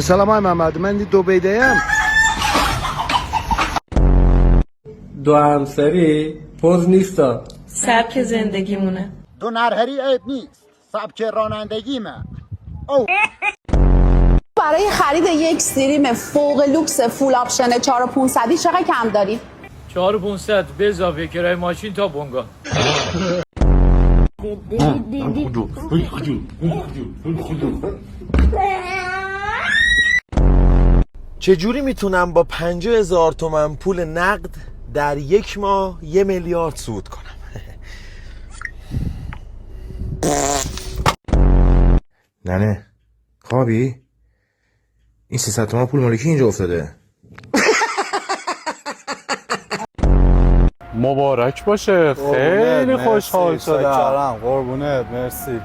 سلام های محمد، من دبی‌ده‌ام. دو همسری پوز نیستا، سبک زندگیمونه. دو نرهری عیب نیست، سبک رانندگیمه. برای خرید یک استریم فوق لوکس فول آپشن 4500 چقدر کم دارید؟ 4500 به اضافه کرایه ماشین تا بنگاه. چجوری میتونم با 50,000 تومن پول نقد در یک ماه 1 میلیارد سود کنم؟ ننه خوابی؟ این 300 تومن پول مال کی اینجا افتاده؟ مبارک باشه، خیلی خوشحال شدم. قربونت، مرسی.